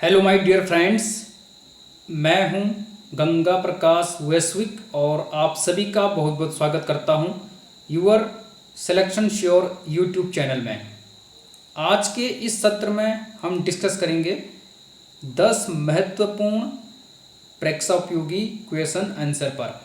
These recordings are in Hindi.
हेलो माय डियर फ्रेंड्स, मैं हूं गंगा प्रकाश वैश्विक और आप सभी का बहुत बहुत स्वागत करता हूं your selection sure YouTube channel में। आज के इस सत्र में हम डिस्कस करेंगे 10 महत्वपूर्ण परीक्षा उपयोगी क्वेश्चन आंसर पर।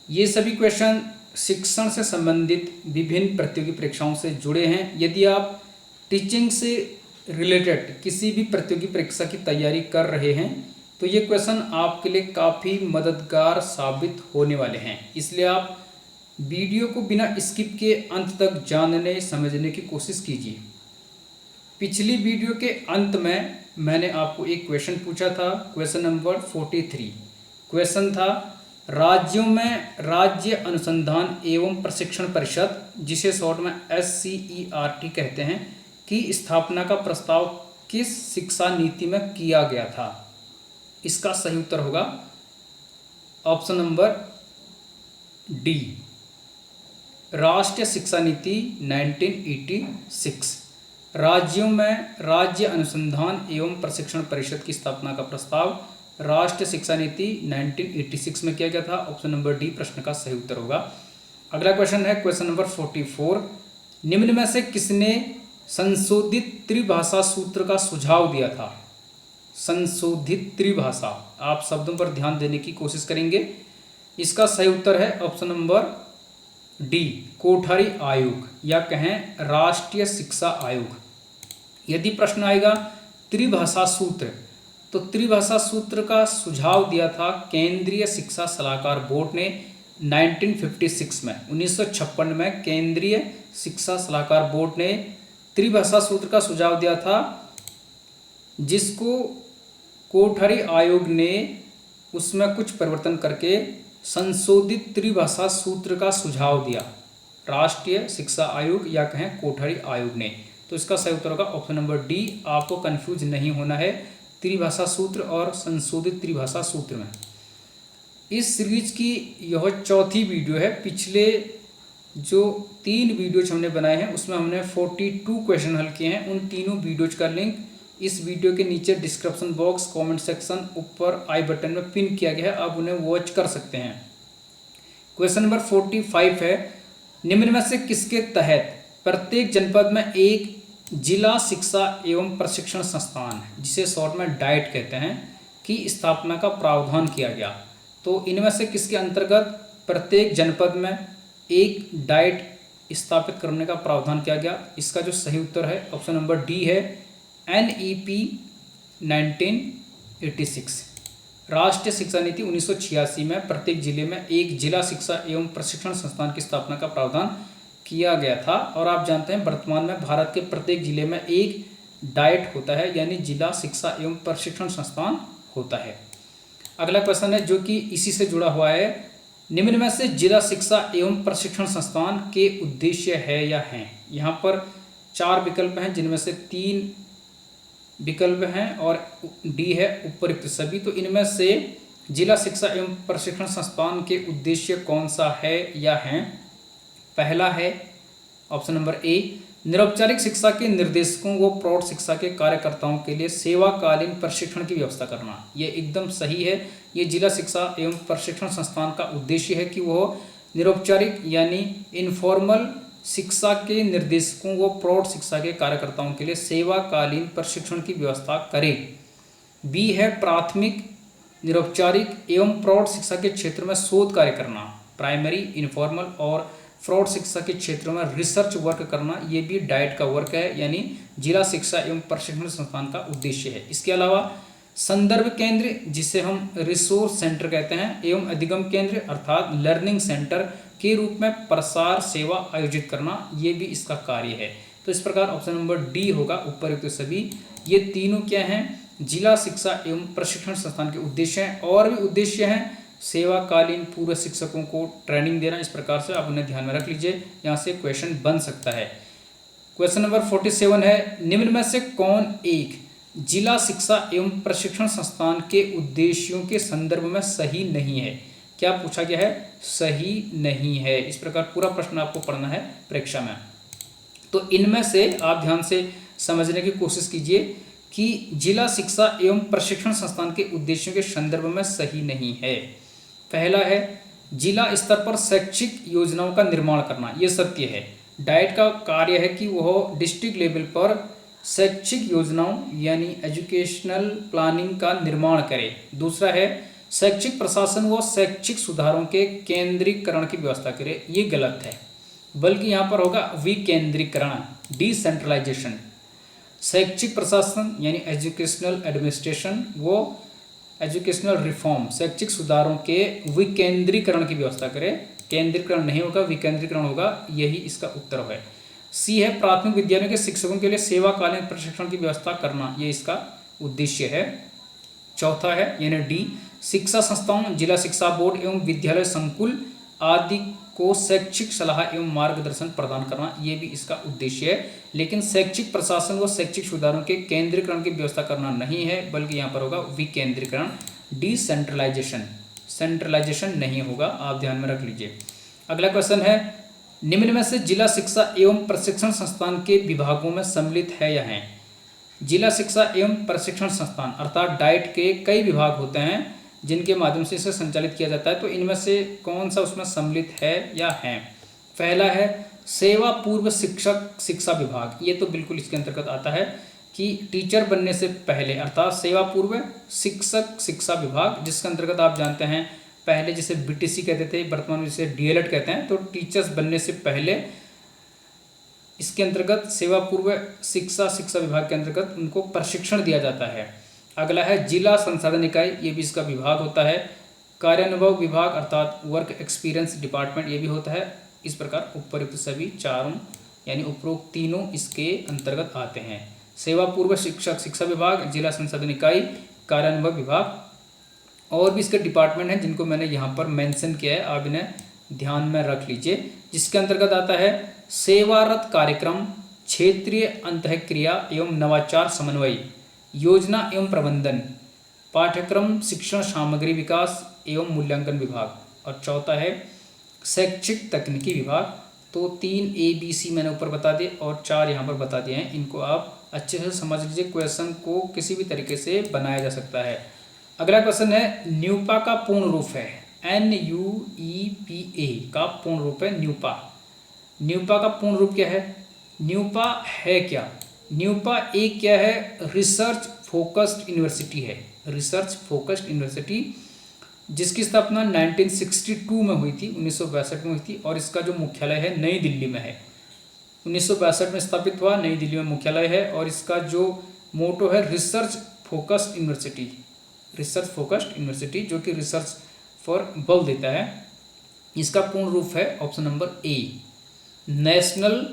ये सभी क्वेश्चन शिक्षण से संबंधित विभिन्न प्रतियोगी परीक्षाओं से जुड़े हैं। यदि आप टीचिंग से रिलेटेड किसी भी प्रतियोगी परीक्षा की तैयारी कर रहे हैं तो ये क्वेश्चन आपके लिए काफ़ी मददगार साबित होने वाले हैं, इसलिए आप वीडियो को बिना स्किप के अंत तक जानने समझने की कोशिश कीजिए। पिछली वीडियो के अंत में मैंने आपको एक क्वेश्चन पूछा था, क्वेश्चन नंबर 43। क्वेश्चन था राज्यों में राज्य अनुसंधान एवं प्रशिक्षण परिषद, जिसे शॉर्ट में SCERT कहते हैं, की स्थापना का प्रस्ताव किस शिक्षा नीति में किया गया था। इसका सही उत्तर होगा ऑप्शन नंबर डी, राष्ट्रीय शिक्षा नीति 1986। राज्यों में राज्य अनुसंधान एवं प्रशिक्षण परिषद की स्थापना का प्रस्ताव राष्ट्रीय शिक्षा नीति 1986 में किया गया था। ऑप्शन नंबर डी प्रश्न का सही उत्तर होगा। अगला क्वेश्चन है क्वेश्चन नंबर 44। निम्न में से किसने संशोधित त्रिभाषा सूत्र का सुझाव दिया था। संशोधित त्रिभाषा, आप शब्दों पर ध्यान देने की कोशिश करेंगे। इसका सही उत्तर है ऑप्शन नंबर डी, कोठारी आयोग या कहें राष्ट्रीय शिक्षा आयोग। यदि प्रश्न आएगा त्रिभाषा सूत्र, तो त्रिभाषा सूत्र का सुझाव दिया था केंद्रीय शिक्षा सलाहकार बोर्ड ने 1956 में, 1956 में केंद्रीय शिक्षा सलाहकार बोर्ड ने त्रिभाषा सूत्र का सुझाव दिया था, जिसको कोठारी आयोग ने उसमें कुछ परिवर्तन करके संशोधित त्रिभाषा सूत्र का सुझाव दिया। राष्ट्रीय शिक्षा आयोग या कहें कोठारी आयोग ने। तो इसका सही उत्तर होगा ऑप्शन नंबर डी। आपको कंफ्यूज नहीं होना है त्रिभाषा सूत्र और संशोधित त्रिभाषा सूत्र में। इस सीरीज की यह चौथी वीडियो है। पिछले जो 3 वीडियोज हमने बनाए हैं उसमें हमने 42 क्वेश्चन हल किए हैं। उन तीनों वीडियोज का लिंक इस वीडियो के नीचे डिस्क्रिप्शन बॉक्स, कमेंट सेक्शन, ऊपर आई बटन में पिन किया गया है, आप उन्हें वॉच कर सकते हैं। क्वेश्चन नंबर 45 है, निम्न में से किसके तहत प्रत्येक जनपद में एक जिला शिक्षा एवं प्रशिक्षण संस्थान, जिसे शॉर्ट में डाइट कहते हैं, की स्थापना का प्रावधान किया गया। तो इनमें से किसके अंतर्गत प्रत्येक जनपद में एक डाइट स्थापित करने का प्रावधान किया गया। इसका जो सही उत्तर है ऑप्शन नंबर डी है, NEP 1986। राष्ट्रीय शिक्षा नीति 1986 में प्रत्येक जिले में एक जिला शिक्षा एवं प्रशिक्षण संस्थान की स्थापना का प्रावधान किया गया था। और आप जानते हैं वर्तमान में भारत के प्रत्येक जिले में एक डाइट होता है, यानी जिला शिक्षा एवं प्रशिक्षण संस्थान होता है। अगला क्वेश्चन है जो कि इसी से जुड़ा हुआ है, निम्न में से जिला शिक्षा एवं प्रशिक्षण संस्थान के उद्देश्य है या हैं। यहाँ पर 4 विकल्प हैं, जिनमें से 3 विकल्प हैं और डी है उपयुक्त सभी। तो इनमें से जिला शिक्षा एवं प्रशिक्षण संस्थान के उद्देश्य कौन सा है या हैं। पहला है ऑप्शन नंबर ए, निरौपचारिक शिक्षा के निर्देशकों व प्रौढ़ शिक्षा के कार्यकर्ताओं के लिए सेवाकालीन प्रशिक्षण की व्यवस्था करना। ये एकदम सही है। ये जिला शिक्षा एवं प्रशिक्षण संस्थान का उद्देश्य है कि वह निरौपचारिक यानी इनफॉर्मल शिक्षा के निर्देशकों व प्रौढ़ शिक्षा के कार्यकर्ताओं के लिए सेवाकालीन प्रशिक्षण की व्यवस्था करे। बी है प्राथमिक, निरौपचारिक एवं प्रौढ़ शिक्षा के क्षेत्र में शोध कार्य करना। प्राइमरी, इनफॉर्मल और प्रौढ़ शिक्षा के क्षेत्रों में रिसर्च वर्क करना, ये भी डाइट का वर्क है, यानी जिला शिक्षा एवं प्रशिक्षण संस्थान का उद्देश्य है। इसके अलावा संदर्भ केंद्र, जिसे हम रिसोर्स सेंटर कहते हैं, एवं अधिगम केंद्र अर्थात लर्निंग सेंटर के रूप में प्रसार सेवा आयोजित करना, ये भी इसका कार्य है। तो इस प्रकार ऑप्शन नंबर डी होगा उपयुक्त सभी। ये तीनों क्या हैं, जिला शिक्षा एवं प्रशिक्षण संस्थान के उद्देश्य हैं। और भी उद्देश्य हैं सेवाकालीन पूर्व शिक्षकों को ट्रेनिंग देना। इस प्रकार से आप उन्हें ध्यान में रख लीजिए, यहाँ से क्वेश्चन बन सकता है। क्वेश्चन नंबर 47 है, निम्न में से कौन एक जिला शिक्षा एवं प्रशिक्षण संस्थान के उद्देश्यों के संदर्भ में सही नहीं है। क्या पूछा गया है, सही नहीं है। इस प्रकार पूरा प्रश्न आपको पढ़ना है परीक्षा में। तो इनमें से आप ध्यान से समझने की कोशिश कीजिए कि जिला शिक्षा एवं प्रशिक्षण संस्थान के उद्देश्यों के संदर्भ में सही नहीं है। पहला है जिला स्तर पर शैक्षिक योजनाओं का निर्माण करना, ये सत्य है। डाइट का कार्य है कि वह डिस्ट्रिक्ट लेवल पर शैक्षिक योजनाओं यानी एजुकेशनल प्लानिंग का निर्माण करे। दूसरा है शैक्षिक प्रशासन व शैक्षिक सुधारों के केंद्रीकरण की व्यवस्था करे, ये गलत है, बल्कि यहाँ पर होगा विकेंद्रीकरण, डिसेंट्रलाइजेशन। शैक्षिक प्रशासन यानी एजुकेशनल एडमिनिस्ट्रेशन वो एजुकेशनल रिफॉर्म, शैक्षिक सुधारों के विकेंद्रीकरण की व्यवस्था करे। केंद्रीकरण नहीं होगा, विकेंद्रीकरण होगा, यही इसका उत्तर है। सी है प्राथमिक विद्यालयों के शिक्षकों के लिए सेवाकालीन प्रशिक्षण की व्यवस्था करना, ये इसका उद्देश्य है। चौथा है यानी डी शिक्षा संस्थाओं, जिला शिक्षा बोर्ड एवं विद्यालय संकुल आदि को शैक्षिक सलाह एवं मार्गदर्शन प्रदान करना, ये भी इसका उद्देश्य है। लेकिन शैक्षिक प्रशासन व शैक्षिक सुधारों के केंद्रीकरण की व्यवस्था करना नहीं है, बल्कि यहाँ पर होगा विकेंद्रीकरण, डिसेंट्रलाइजेशन। सेंट्रलाइजेशन नहीं होगा, आप ध्यान में रख लीजिए। अगला क्वेश्चन है निम्न में से जिला शिक्षा एवं प्रशिक्षण संस्थान के विभागों में सम्मिलित है या है। जिला शिक्षा एवं प्रशिक्षण संस्थान अर्थात डाइट के कई विभाग होते हैं जिनके माध्यम से इसे संचालित किया जाता है, तो इनमें से कौन सा उसमें सम्मिलित है या है। पहला है सेवा पूर्व शिक्षक शिक्षा विभाग, ये तो बिल्कुल इसके अंतर्गत आता है कि टीचर बनने से पहले अर्थात सेवा पूर्व शिक्षक शिक्षा विभाग, जिसके अंतर्गत आप जानते हैं पहले जिसे बीटीसी कहते थे, वर्तमान में जिसे डीएलएड कहते हैं, तो टीचर्स बनने से पहले इसके अंतर्गत सेवा पूर्व शिक्षा शिक्षा विभाग के अंतर्गत उनको प्रशिक्षण दिया जाता है। अगला है जिला संसाधन इकाई, ये भी इसका विभाग होता है। कार्यानुभव विभाग अर्थात वर्क एक्सपीरियंस डिपार्टमेंट, ये भी होता है। इस प्रकार उपयुक्त सभी चारों यानी उपरोक्त तीनों इसके अंतर्गत आते हैं। सेवा पूर्व शिक्षक शिक्षा विभाग, जिला संसाधन इकाई, कार्यानुभव विभाग, और भी इसके डिपार्टमेंट हैं जिनको मैंने यहाँ पर मेंशन किया है, आप इन्हें ध्यान में रख लीजिए। जिसके अंतर्गत आता है सेवारत कार्यक्रम, क्षेत्रीय अंतःक्रिया एवं नवाचार समन्वय, योजना एवं प्रबंधन, पाठ्यक्रम शिक्षण सामग्री विकास एवं मूल्यांकन विभाग, और चौथा है शैक्षिक तकनीकी विभाग। तो 3 ABC मैंने ऊपर बता दिए और 4 यहाँ पर बता दिए हैं, इनको आप अच्छे से समझ लीजिए। क्वेश्चन को किसी भी तरीके से बनाया जा सकता है। अगला क्वेश्चन है न्यूपा का पूर्ण रूप है, NUEPA का पूर्ण रूप है न्यूपा। न्यूपा का पूर्ण रूप क्या है, न्यूपा है क्या, न्यूपा एक क्या है, रिसर्च फोकस्ड यूनिवर्सिटी है। रिसर्च फोकस्ड यूनिवर्सिटी जिसकी स्थापना 1962 में हुई थी, 1962 में हुई थी, और इसका जो मुख्यालय है नई दिल्ली में है। 1962 में स्थापित हुआ, नई दिल्ली में मुख्यालय है, और इसका जो मोटो है research focused university, research focused university, जो कि रिसर्च पर बल देता है। इसका पूर्ण रूप है option number A, national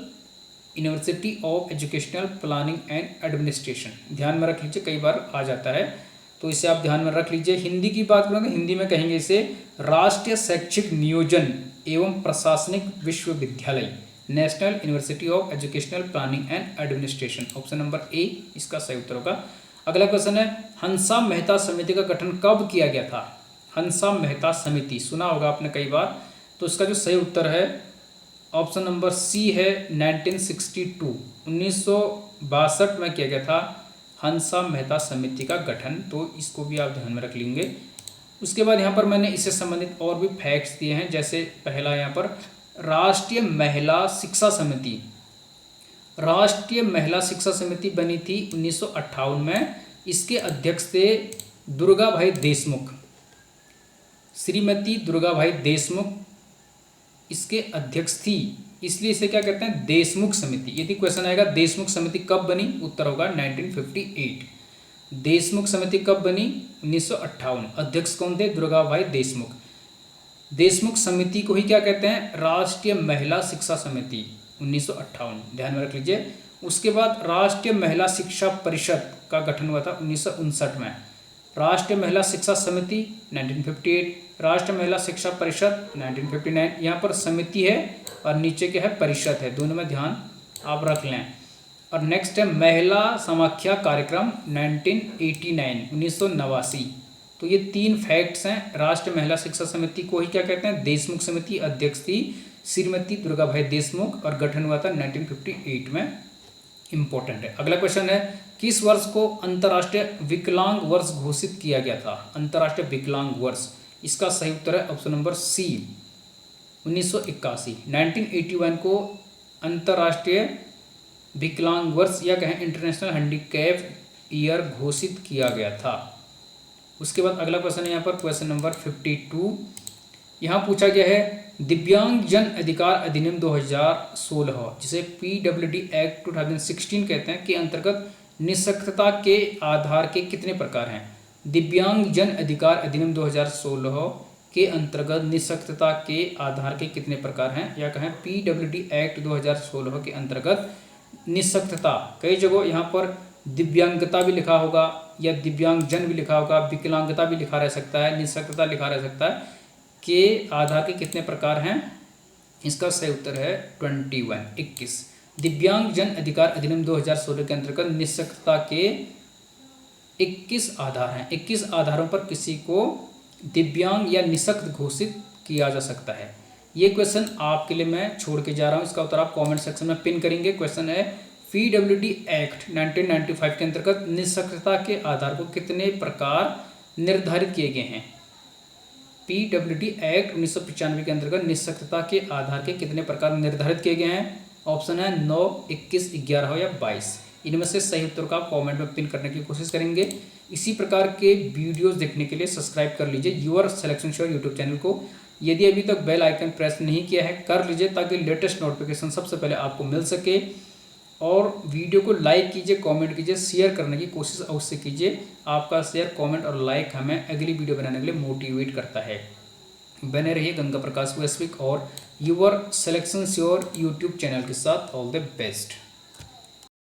university of educational planning and administration. ध्यान में रख लीजिए, कई बार आ जाता है, तो इसे आप ध्यान में रख लीजिए। हिंदी की बात करें तो हिंदी में कहेंगे इसे राष्ट्रीय शैक्षिक नियोजन एवं प्रशासनिक विश्वविद्यालय, national university of educational planning and administration. Option number A इसका सही उत्तर होगा। अगला क्वेश्चन है हंसा मेहता समिति का गठन कब किया गया था। हंसा मेहता समिति सुना होगा आपने कई बार, तो इसका जो सही उत्तर है ऑप्शन नंबर सी है 1962, 1962 में किया गया था हंसा मेहता समिति का गठन, तो इसको भी आप ध्यान में रख लेंगे। उसके बाद यहाँ पर मैंने इससे संबंधित और भी फैक्ट्स दिए हैं, जैसे पहला यहाँ पर राष्ट्रीय महिला शिक्षा समिति। राष्ट्रीय महिला शिक्षा समिति बनी थी 1958 में। इसके अध्यक्ष थे दुर्गाभाई देशमुख, श्रीमती दुर्गाभाई देशमुख इसके अध्यक्ष थी, इसलिए इसे क्या कहते हैं, देशमुख समिति। यदि क्वेश्चन आएगा देशमुख समिति कब बनी, उत्तर होगा 1958। देशमुख समिति कब बनी, 1958। अध्यक्ष कौन थे, दुर्गाभाई देशमुख। देशमुख समिति को ही क्या कहते हैं, राष्ट्रीय महिला शिक्षा समिति, 1958, ध्यान में रख लीजिए। उसके बाद राष्ट्रीय महिला शिक्षा परिषद का गठन हुआ था 1959 में। राष्ट्रीय महिला शिक्षा समिति 1958, राष्ट्रीय महिला शिक्षा परिषद 1959। यहाँ पर समिति है और नीचे क्या है, परिषद है, दोनों में ध्यान आप रख लें। और नेक्स्ट है महिला समाख्या कार्यक्रम 1989, 1989। तो ये 3 फैक्ट्स हैं। राष्ट्रीय महिला शिक्षा समिति को ही क्या कहते हैं, देशमुख समिति। अध्यक्ष थी श्रीमती दुर्गाभाई देशमुख और गठन हुआ था 1958 में। इम्पोर्टेंट है। अगला क्वेश्चन है, किस वर्ष को अंतर्राष्ट्रीय विकलांग वर्ष घोषित किया गया था? अंतर्राष्ट्रीय विकलांग वर्ष, इसका सही उत्तर है ऑप्शन नंबर सी 1981। 1981 को अंतर्राष्ट्रीय विकलांग वर्ष या कहें इंटरनेशनल हैंडीकैप ईयर घोषित किया गया था। उसके बाद अगला क्वेश्चन है यहाँ पर क्वेश्चन नंबर 52। यहाँ पूछा गया है दिव्यांग जन अधिकार अधिनियम 2016 जिसे PWD एक्ट 2016 कहते हैं के अंतर्गत निःशक्तता के आधार के कितने प्रकार हैं? दिव्यांग जन अधिकार अधिनियम 2016 के अंतर्गत निःशक्तता के आधार के कितने प्रकार हैं, या कहें PWD एक्ट 2016 के अंतर्गत निःशक्तता, कई जगह यहाँ पर दिव्यांगता भी लिखा होगा या दिव्यांगजन भी लिखा होगा, विकलांगता भी लिखा रह सकता है, निःशक्तता लिखा रह सकता है, के आधार के कितने प्रकार हैं? इसका सही उत्तर है 21। दिव्यांग जन अधिकार अधिनियम 2016 के अंतर्गत निःशक्तता के 21 आधार हैं। 21 आधारों पर किसी को दिव्यांग या निःशक्त घोषित किया जा सकता है। ये क्वेश्चन आपके लिए मैं छोड़ के जा रहा हूँ, इसका उत्तर आप कमेंट सेक्शन में पिन करेंगे। क्वेश्चन है PWD एक्ट 1995 के अंतर्गत निःशक्तता के आधार को कितने प्रकार निर्धारित किए गए हैं? PWD एक्ट 1995 के अंतर्गत निःशक्तता के आधार के कितने प्रकार निर्धारित किए गए हैं? ऑप्शन है 9, 21, 11 हो या 22। इनमें से सही उत्तर का आप कमेंट में पिन करने की कोशिश करेंगे। इसी प्रकार के वीडियोस देखने के लिए सब्सक्राइब कर लीजिए your selection sure YouTube channel को। यदि अभी तक बेल आइकन प्रेस नहीं किया है कर लीजिए ताकि लेटेस्ट नोटिफिकेशन सबसे पहले आपको मिल सके। और वीडियो को लाइक कीजिए, कमेंट कीजिए, शेयर करने की कोशिश अवश्य कीजिए। आपका शेयर, कमेंट और लाइक हमें अगली वीडियो बनाने के लिए मोटिवेट करता है। बने रहिए गंगा प्रकाश वैश्विक और your selection sure YouTube channel के साथ। All the best.